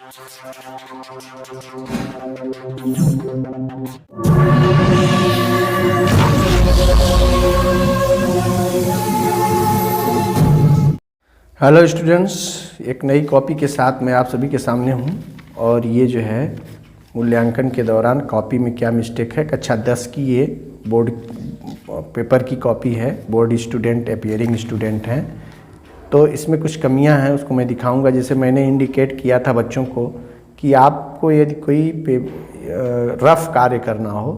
Hello students, एक नई copy के साथ मैं आप सभी के सामने हूं और ये जो है मूल्यांकन के दौरान कॉपी में क्या मिस्टेक है। कक्षा 10 की ये बोर्ड पेपर की कॉपी है। बोर्ड स्टूडेंट अपीयरिंग स्टूडेंट हैं, तो इसमें कुछ कमियां हैं, उसको मैं दिखाऊंगा। जैसे मैंने इंडिकेट किया था बच्चों को कि आपको यदि कोई रफ़ कार्य करना हो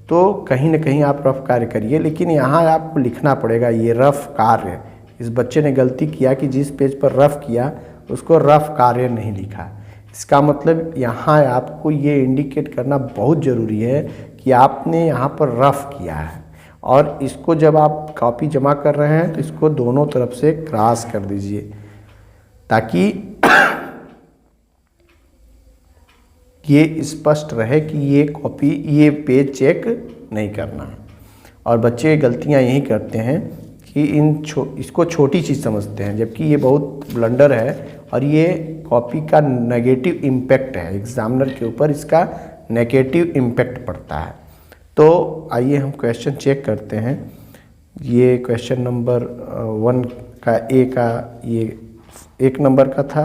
तो कहीं ना कहीं आप रफ़ कार्य करिए, लेकिन यहाँ आपको लिखना पड़ेगा ये रफ़ कार्य। इस बच्चे ने गलती किया कि जिस पेज पर रफ़ किया उसको रफ़ कार्य नहीं लिखा। इसका मतलब यहाँ आपको ये इंडिकेट करना बहुत ज़रूरी है कि आपने यहाँ पर रफ़ किया है, और इसको जब आप कॉपी जमा कर रहे हैं तो इसको दोनों तरफ से क्रॉस कर दीजिए ताकि ये स्पष्ट रहे कि ये पेज चेक नहीं करना है। और बच्चे गलतियाँ यही करते हैं कि इसको छोटी चीज़ समझते हैं, जबकि ये बहुत ब्लंडर है और ये कॉपी का नेगेटिव इम्पैक्ट है। एग्जामिनर के ऊपर इसका नेगेटिव इम्पैक्ट पड़ता है। तो आइए हम क्वेश्चन चेक करते हैं। ये क्वेश्चन नंबर 1 का ए का ये 1 नंबर का था,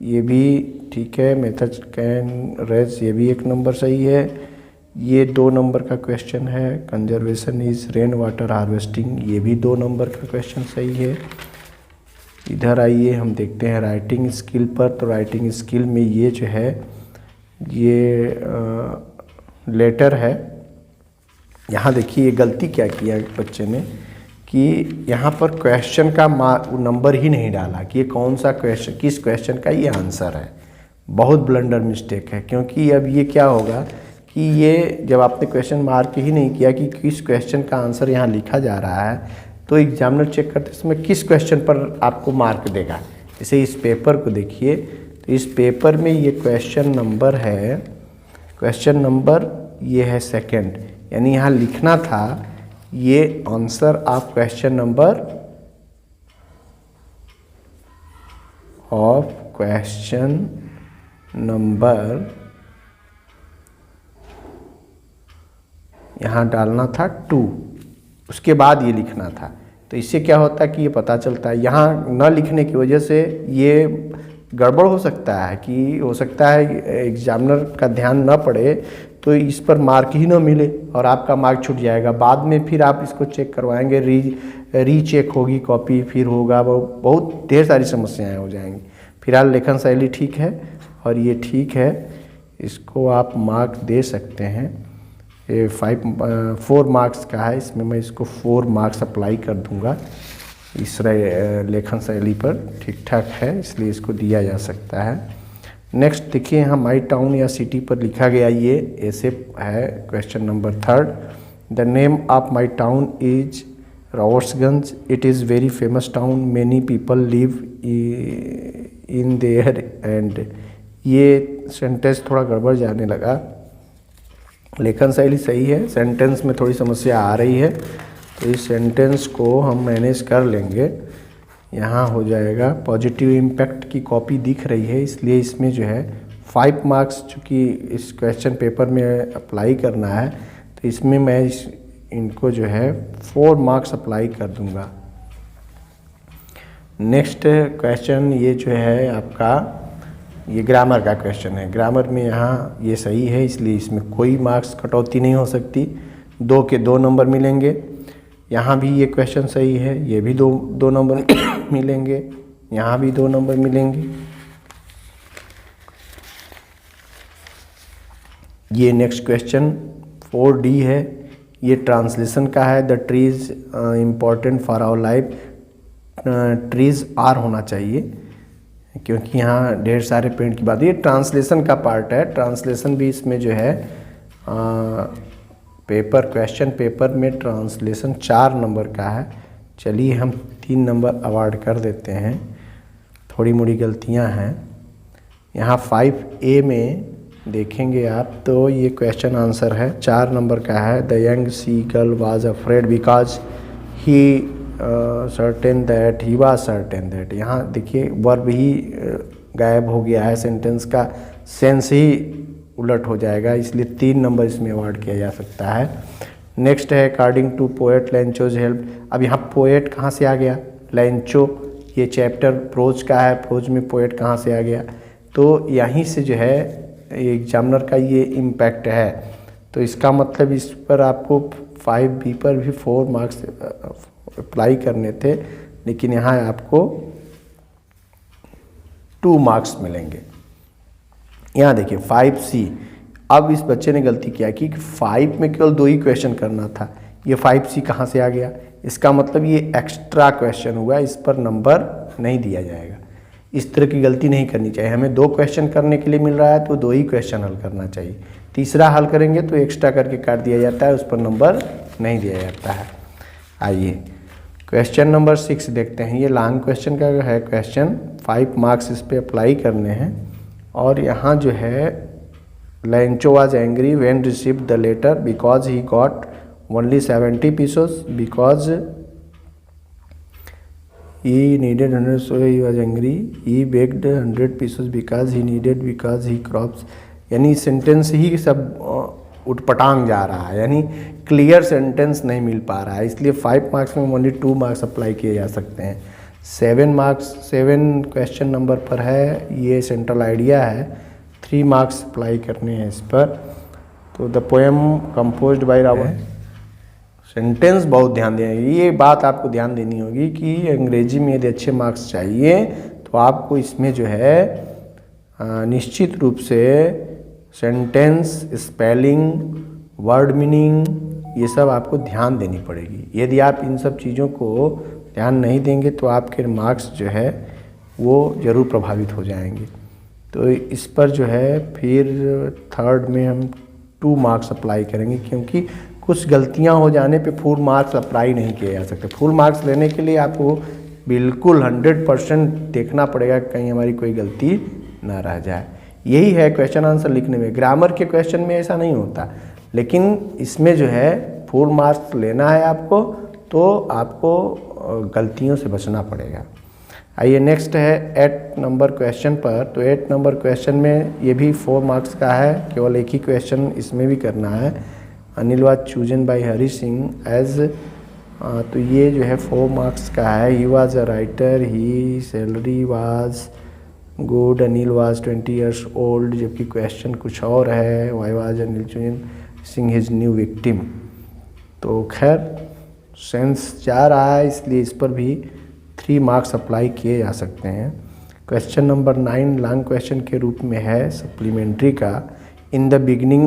ये भी ठीक है। मेथड कैन रेज, ये भी 1 नंबर सही है। ये 2 नंबर का क्वेश्चन है। Conservation is rain water harvesting, ये भी 2 नंबर का क्वेश्चन सही है। इधर आइए हम देखते हैं राइटिंग स्किल पर। तो राइटिंग स्किल में ये जो है ये लेटर है। यहाँ देखिए ये गलती क्या किया बच्चे ने कि यहाँ पर क्वेश्चन का नंबर ही नहीं डाला कि ये कौन सा क्वेश्चन, किस क्वेश्चन का ये आंसर है। बहुत ब्लंडर मिस्टेक है, क्योंकि अब ये क्या होगा कि ये जब आपने क्वेश्चन मार्क ही नहीं किया कि किस क्वेश्चन का आंसर यहाँ लिखा जा रहा है, तो एग्जामिनर चेक करते समय किस क्वेश्चन पर आपको मार्क देगा। जैसे इस पेपर को देखिए, तो इस पेपर में ये क्वेश्चन नंबर है, क्वेश्चन नंबर ये है 2, यानी यहाँ लिखना था ये आंसर ऑफ क्वेश्चन नंबर यहाँ डालना था 2, उसके बाद ये लिखना था। तो इससे क्या होता है कि ये पता चलता है। यहाँ न लिखने की वजह से ये गड़बड़ हो सकता है कि हो सकता है एग्जामिनर का ध्यान न पड़े तो इस पर मार्क ही न मिले और आपका मार्क छूट जाएगा। बाद में फिर आप इसको चेक करवाएंगे, रीचेक होगी कॉपी, फिर होगा, बहुत ढेर सारी समस्याएं हो जाएंगी। फिलहाल लेखन शैली ठीक है और ये ठीक है, इसको आप मार्क दे सकते हैं। ये 4 मार्क्स का है, इसमें मैं इसको 4 मार्क्स अप्लाई कर दूंगा। इस लेखन शैली पर ठीक ठाक है, इसलिए इसको दिया जा सकता है। नेक्स्ट देखिए यहाँ माई टाउन या सिटी पर लिखा गया, ये ऐसे है। Question number 3, the name of my town is Robertsganj, it is very famous town, many people live in their and. ये सेंटेंस थोड़ा गड़बड़ जाने लगा। लेखन शैली सही है, सेंटेंस में थोड़ी समस्या आ रही है, तो इस सेंटेंस को हम मैनेज कर लेंगे। यहाँ हो जाएगा। पॉजिटिव इम्पैक्ट की कॉपी दिख रही है, इसलिए इसमें जो है 5 मार्क्स चूँकि इस क्वेश्चन पेपर में अप्लाई करना है, तो इसमें मैं इनको जो है 4 मार्क्स अप्लाई कर दूंगा। नेक्स्ट क्वेश्चन ये जो है आपका ये ग्रामर का क्वेश्चन है। ग्रामर में यहाँ ये सही है, इसलिए इसमें कोई मार्क्स कटौती नहीं हो सकती, 2 के 2 नंबर मिलेंगे। यहाँ भी ये क्वेश्चन सही है, ये भी 2 नंबर मिलेंगे, यहाँ भी 2 नंबर मिलेंगे। ये नेक्स्ट क्वेश्चन 4D है, ये ट्रांसलेशन का है। The trees important for our life, trees are होना चाहिए क्योंकि यहाँ ढेर सारे पेड़ की बात है। ये ट्रांसलेशन का पार्ट है। ट्रांसलेशन भी इसमें जो है क्वेश्चन पेपर में ट्रांसलेशन 4 नंबर का है। चलिए हम 3 नंबर अवार्ड कर देते हैं, थोड़ी मोड़ी गलतियां हैं। यहाँ 5A में देखेंगे आप तो ये क्वेश्चन आंसर है, 4 नंबर का है। The young seagull was afraid because he certain that he was certain that. यहाँ देखिए वर्ब ही गायब हो गया है, सेंटेंस का सेंस ही उलट हो जाएगा, इसलिए 3 नंबर इसमें अवार्ड किया जा सकता है। नेक्स्ट है according to poet Lencho's help. अब यहाँ पोएट कहाँ से आ गया, लेंचो, ये चैप्टर प्रोज का है, प्रोज में पोएट कहाँ से आ गया, तो यहीं से जो है एग्जामिनर का ये इम्पैक्ट है। तो इसका मतलब इस पर आपको 5B पर भी 4 मार्क्स अप्लाई करने थे, लेकिन यहाँ आपको 2 मार्क्स मिलेंगे। यहाँ देखिए 5C, अब इस बच्चे ने गलती किया कि 5 में केवल 2 ही क्वेश्चन करना था, ये 5C कहाँ से आ गया, इसका मतलब ये एक्स्ट्रा क्वेश्चन हुआ, इस पर नंबर नहीं दिया जाएगा। इस तरह की गलती नहीं करनी चाहिए, हमें 2 क्वेश्चन करने के लिए मिल रहा है तो 2 ही क्वेश्चन हल करना चाहिए, तीसरा हल करेंगे तो एक्स्ट्रा करके काट दिया जाता है, उस पर नंबर नहीं दिया जाता है। आइए क्वेश्चन नंबर 6 देखते हैं, ये लॉन्ग क्वेश्चन का है क्वेश्चन, 5 मार्क्स इस पर अप्लाई करने हैं। और यहाँ जो है Lencho was angry when received the letter because he got only 70 pieces because he needed 100 so he was angry, he begged 100 pieces because he needed, because he crops, यानी sentence ही सब उटपटांग जा रहा है, यानी क्लियर सेंटेंस नहीं मिल पा रहा है, इसलिए 5 मार्क्स में ओनली 2 मार्क्स अप्लाई किए जा सकते हैं। 7 क्वेश्चन नंबर पर है, ये सेंट्रल आइडिया है, 3 मार्क्स अप्लाई करने हैं इस पर। तो the poem composed by Ravan, sentence बहुत ध्यान देंगे, ये बात आपको ध्यान देनी होगी कि अंग्रेजी में यदि अच्छे मार्क्स चाहिए तो आपको इसमें जो है निश्चित रूप से सेंटेंस, स्पेलिंग, वर्ड मीनिंग, ये सब आपको ध्यान देनी पड़ेगी। यदि आप इन सब चीज़ों को ध्यान नहीं देंगे तो आपके मार्क्स जो है वो ज़रूर प्रभावित हो जाएंगे। तो इस पर जो है फिर 3rd में हम 2 मार्क्स अप्लाई करेंगे, क्योंकि कुछ गलतियां हो जाने पे फुल मार्क्स अप्लाई नहीं किए जा सकते। फुल मार्क्स लेने के लिए आपको बिल्कुल 100% देखना पड़ेगा कहीं हमारी कोई गलती ना रह जाए। यही है क्वेश्चन आंसर लिखने में। ग्रामर के क्वेश्चन में ऐसा नहीं होता, लेकिन इसमें जो है फुल मार्क्स लेना है आपको, तो आपको गलतियों से बचना पड़ेगा। आइए नेक्स्ट है 8 नंबर क्वेश्चन पर। तो 8 नंबर क्वेश्चन में ये भी 4 मार्क्स का है, केवल एक ही क्वेश्चन इसमें भी करना है। Anil was chosen by Hari Singh as, तो ये जो है 4 मार्क्स का है। He was a writer, he salary was good, Anil was 20 years old, जबकि क्वेश्चन कुछ और है। Why was Anil chosen Singh his new victim. तो खैर सेंस जा रहा है, इसलिए इस पर भी 3 मार्क्स अप्लाई किए जा सकते हैं। क्वेश्चन नंबर 9 लॉन्ग क्वेश्चन के रूप में है सप्लीमेंट्री का। In the beginning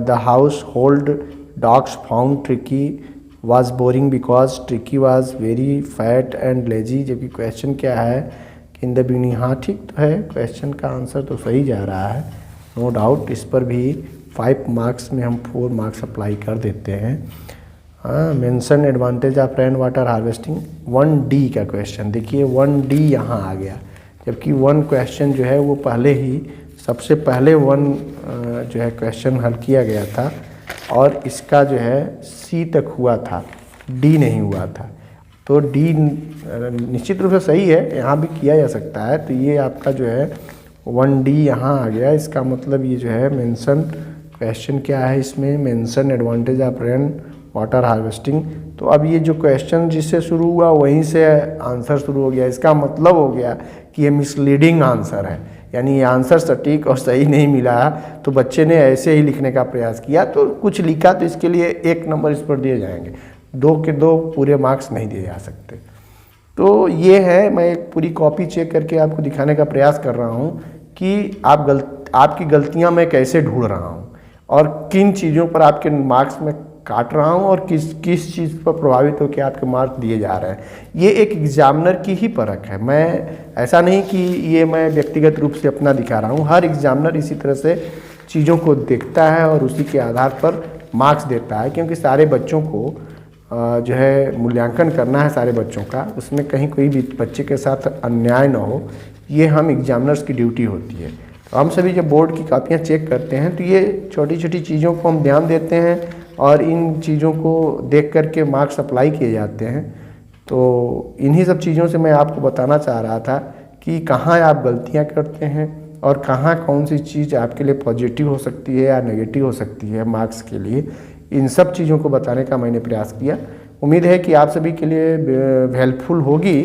the house hold dogs found tricky was boring because tricky was very fat and lazy, जबकि क्वेश्चन क्या है कि इन द बिगनिंग। हाँ ठीक तो है, क्वेश्चन का आंसर तो सही जा रहा है, नो डाउट। इस पर भी 5 मार्क्स में हम 4 मार्क्स अप्लाई कर देते हैं। Mention advantage of rain water harvesting, 1D का क्वेश्चन देखिए, 1D यहाँ आ गया, जबकि 1 क्वेश्चन जो है वो पहले ही सबसे पहले 1 जो है क्वेश्चन हल किया गया था, और इसका जो है C तक हुआ था, D नहीं हुआ था। तो D निश्चित रूप से सही है, यहाँ भी किया जा सकता है। तो ये आपका जो है 1D यहाँ आ गया। इसका मतलब ये जो है मेंशन क्वेश्चन क्या है, इसमें mention advantage of rain water harvesting. तो अब ये जो क्वेश्चन जिससे शुरू हुआ वहीं से आंसर शुरू हो गया, इसका मतलब हो गया कि ये मिसलीडिंग आंसर है, यानी ये आंसर सटीक और सही नहीं मिला। तो बच्चे ने ऐसे ही लिखने का प्रयास किया, तो कुछ लिखा, तो इसके लिए 1 नंबर इस पर दिए जाएंगे, 2 के 2 पूरे मार्क्स नहीं दिए जा सकते। तो ये है, मैं एक पूरी कॉपी चेक करके आपको दिखाने का प्रयास कर रहा हूँ कि आपकी गलतियाँ मैं कैसे ढूंढ रहा हूँ और किन चीज़ों पर आपके मार्क्स में काट रहा हूँ और किस चीज़ पर प्रभावित होकर आपके मार्क्स दिए जा रहे हैं। ये एक एग्जामिनर की ही परख है, मैं ऐसा नहीं कि ये मैं व्यक्तिगत रूप से अपना दिखा रहा हूँ। हर एग्जामिनर इसी तरह से चीज़ों को देखता है और उसी के आधार पर मार्क्स देता है, क्योंकि सारे बच्चों को जो है मूल्यांकन करना है सारे बच्चों का, उसमें कहीं कोई भी बच्चे के साथ अन्याय न हो, ये हम एग्जामिनर्स की ड्यूटी होती है। तो हम सभी जब बोर्ड की कापियाँ चेक करते हैं तो ये छोटी छोटी चीज़ों को हम ध्यान देते हैं और इन चीज़ों को देख करके मार्क्स अप्लाई किए जाते हैं। तो इन्हीं सब चीज़ों से मैं आपको बताना चाह रहा था कि कहाँ आप गलतियाँ करते हैं और कहाँ कौन सी चीज़ आपके लिए पॉजिटिव हो सकती है या नेगेटिव हो सकती है मार्क्स के लिए, इन सब चीज़ों को बताने का मैंने प्रयास किया। उम्मीद है कि आप सभी के लिए हेल्पफुल होगी।